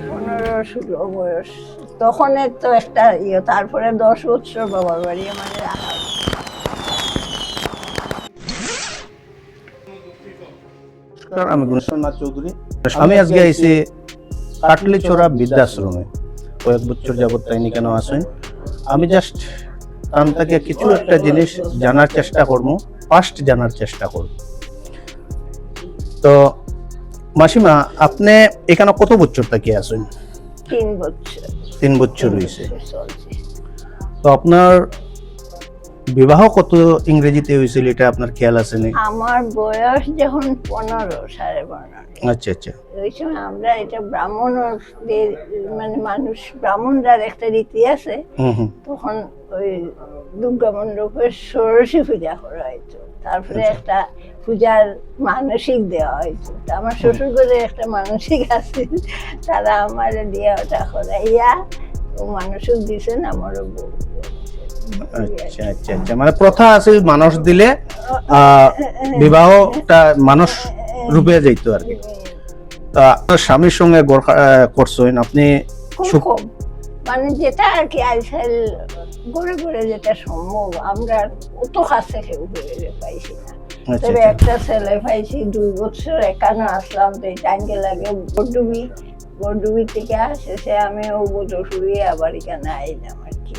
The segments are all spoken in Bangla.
15-16 বয়স তখন তো একটা তারপরে 10 বছর বাবার বাড়ি আমাদের রাখা। আমি গুণেশ্বরনাথ চৌধুরী। আমি আজকে আইছি কাটলিচড়া বৃদ্ধাশ্রমে কয়েক বছর যাবত তাইনি কেন আসেন। আমি জাস্ট তার থেকে কিছু একটা জিনিস জানার চেষ্টা করবো, ফার্স্ট জানার চেষ্টা করব। তো মাসিমা, আপনি এখানে কত বছর থেকে আসেন? 3 বছর। 3 বছর হয়েছে। চলছে। তো আপনার বিবাহ কত ইংরেজিতে হয়েছিল এটা আপনার খেয়াল আছে না? আমার বয়স যখন 15, 15.5। আচ্ছা আচ্ছা। ওই সময় আমরা এটা ব্রাহ্মণদের মানে মানুষ ব্রাহ্মণরার একটা রীতি আছে, তখন ওই দুর্গা মণ্ডপের ষোড়শী পূজা করা হইতো, তারপরে একটা পূজার মানসিক দেওয়া হইতো। আমার শ্বশুর ঘরে একটা মানসিক আছে, তারা আমার দিয়ে ওটা করাইয়া ও মানসিক দিছেন আমারও বউ। আচ্ছা আচ্ছা আচ্ছা, মানে প্রথা আছে মানুষ দিলে বিবাহটা মানুষ রূপে যাইতো আর কি। তা আপনার স্বামীর সঙ্গে করছেন আপনি? খুব মানে যেটা আর কি আজকাল ঘুরে ঘুরে যেটা সম্ভব, আমরা অত কাছে কেউ ঘুরে পাইছি না। তবে একটা ছেলে পাইছি 2 বছর এখানে আসলাম, তো এই টাইমকে লাগে বড়ডুবি থেকে শেষে আমি ও বদরপুরি আবার এখানে আইলাম আর কি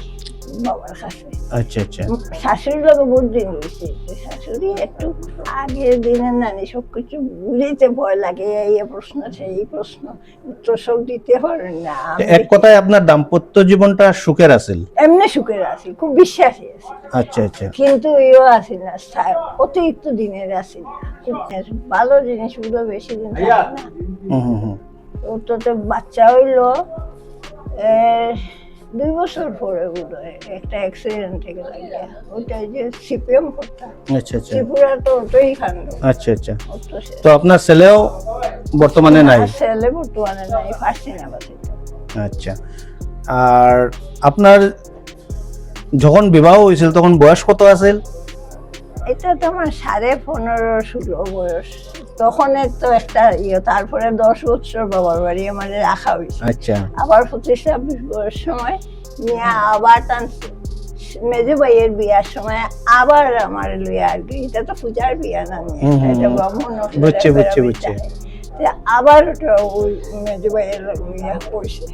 বাবার কাছে। আচ্ছা আচ্ছা। শাশুড়ির লোক বহুত দিন রয়েছে, শাশুড়ি একটু আগের দিনের নানি সবকিছু বুঝিতে ভয় লাগে, এই প্রশ্ন সেই প্রশ্ন উত্তর সব দিতে পারেন না। এক কথায় আপনার দাম্পত্য জীবনটা সুখের আছিল? এমনি সুখের আছি, খুব বিশ্বাসী আছি। আচ্ছা আচ্ছা। কিন্তু ইও আছি না, অতিরিক্ত দিনের আছি না। ভালো জিনিসগুলো বেশি দিন থাকে না। ওর তো বাচ্চা হইলো 2 বছর পরে বোধহয় একটা অ্যাক্সিডেন্ট থেকে লাগে, ওইটা যে সিপিএম করতাম। আচ্ছা আচ্ছা। ত্রিপুরা তো ওটাই কাণ্ড। আচ্ছা আচ্ছা। তো আপনার ছেলেও বর্তমানে নাই? ছেলে বর্তমানে নাই, ফার্স্ট বাসে। আচ্ছা। আর আপনার যখন বিবাহ হয়েছিল তখন বয়স কত আছিল? এটা তো আমার 15.5-16 বয়স তখন তো একটা তারপরে 10 বছর বাবার বাড়ি আমাদের রাখা হয়েছে। আচ্ছা। আবার 25-26 বয়স সময় নিয়ে আবার টানছে মেজো ভাইয়ের বিয়ার সময় আবার আমার লইয়া আর কি। এটা তো পূজার বিয়া না, এটা ব্রাহ্মণ। বুঝছে বুঝছে বুঝছে। আবার ওটা ওই মেজো ভাইয়ের লইয়া পড়ছে,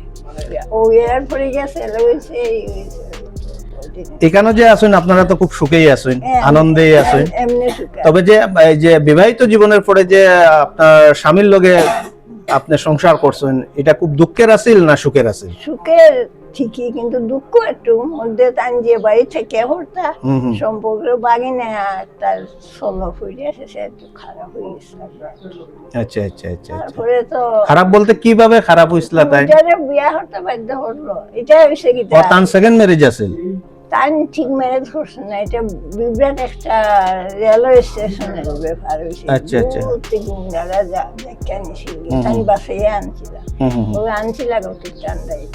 ও এর পরে গেছে হয়েছে এই হয়েছে। এখানে যে আছেন আপনারা তো খুব সুখেই আছেন, আনন্দেই আছেন। তবে যে বিবাহিত জীবনের পরে যে আপনার স্বামীর লগে আপনি সংসার করছেন, এটা খুব দুঃখের আছিল না সুখের আছিল? সুখের ঠিকই, কিন্তু দুঃখ একটু মধ্যে তান যে বাড়ি থেকে হরতা সম্পর্ক বাগিনা তার ষোলো ফুটে সে একটু খারাপ হয়ে গেছে। আচ্ছা আচ্ছা আচ্ছা। তারপরে তো খারাপ বলতে কিভাবে খারাপ হইছিল? তাই বিয়া হতে বাধ্য হলো, এটা হয়েছে কি তার সেকেন্ড ম্যারেজ আছিল? তাই ঠিক ম্যারেজ করছে না, এটা বিরাট একটা রেলওয়ে স্টেশনের ব্যাপার হয়েছে। আচ্ছা আচ্ছা। গুন্ডারা দেখা নিছিল, তাই বাসে আনছিলাম, ওই আনছিলাম একটু ঠান্ডায়।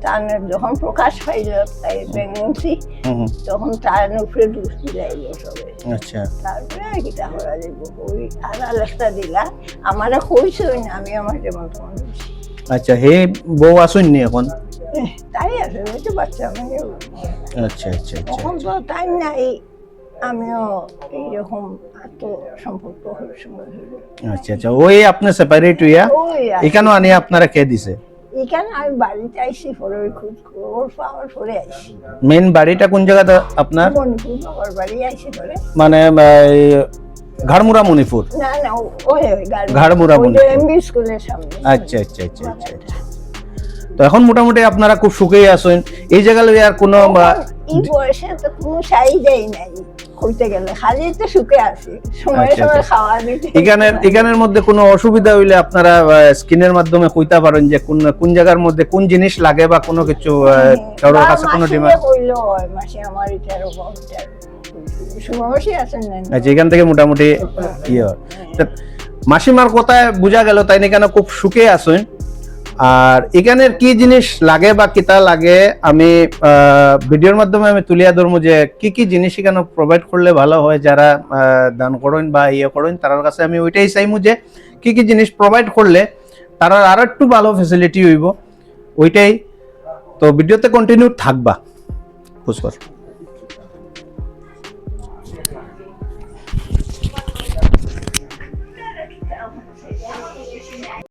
তার যখন প্রকাশ পাইল তাই প্রেগনেন্সি, তখন তার উপরে দৃষ্টি যাইল সবাই। আচ্ছা। তারপরে আর কি তা করা যাইব, ওই আড়াল একটা দিলা আমারা কইছে না, আমি আমার যেমন তোমার। আচ্ছা, হে বউ আসেননি এখন? তাই আছে, ওই তো বাচ্চা মেয়ে। আচ্ছা আচ্ছা। এখন তো তাই নাই, আমিও এইরকম এত সম্পর্ক হয়েছে। আচ্ছা আচ্ছা। ওই আপনি সেপারেট হইয়া এখানে আনি আপনারা কে দিছে? এখানে আমি বাড়িতে আইসি, পরে ওই খুব খবর পাওয়ার পরে আইসি। মেন বাড়িটা কোন জায়গাতে আপনার? মণিপুর বাবার বাড়ি আইসি পরে, মানে ঘাড়মুড়া মণিপুর? না না, ওই ঘাড়মুড়া মণিপুর এমবি স্কুলের সামনে। আচ্ছা আচ্ছা আচ্ছা আচ্ছা। তো এখন মোটামুটি আপনারা খুব সুখেই আছেন এই জায়গায়? আর কোনো এই বয়সে তো কোনো সাইডেই নাই কইতে গেলে, খালি তো সুখে আছি, সময় সময় খাওয়া দিতে। এখানের মধ্যে কোনো অসুবিধা হইলে আপনারা স্ক্রিনের মাধ্যমে কইতে পারেন যে কোন জায়গার মধ্যে কোন জিনিস লাগে বা কোনো কিছু কারোর কাছে কোনো ডিমান্ড হইলো মাসে আমার এটার সমস্যা আছে না। আচ্ছা, এখান থেকে মোটামুটি মাসিমার কথায় বোঝা গেল তাই না কেন খুব সুখে আছেন। আর এখানের কি জিনিস লাগে বা কিতা লাগে আমি ভিডিওর মাধ্যমে আমি তুলিয়া ধরবো যে কি কি জিনিস এখানে প্রোভাইড করলে ভালো হয়, যারা দান করেন বা করেন তার কাছে আমি ওইটাই চাইমু যে কি কি জিনিস প্রোভাইড করলে তারা আর একটু ভালো ফ্যাসিলিটি হইব, ওইটাই। তো ভিডিওতে কন্টিনিউ থাকবা, বুঝবার।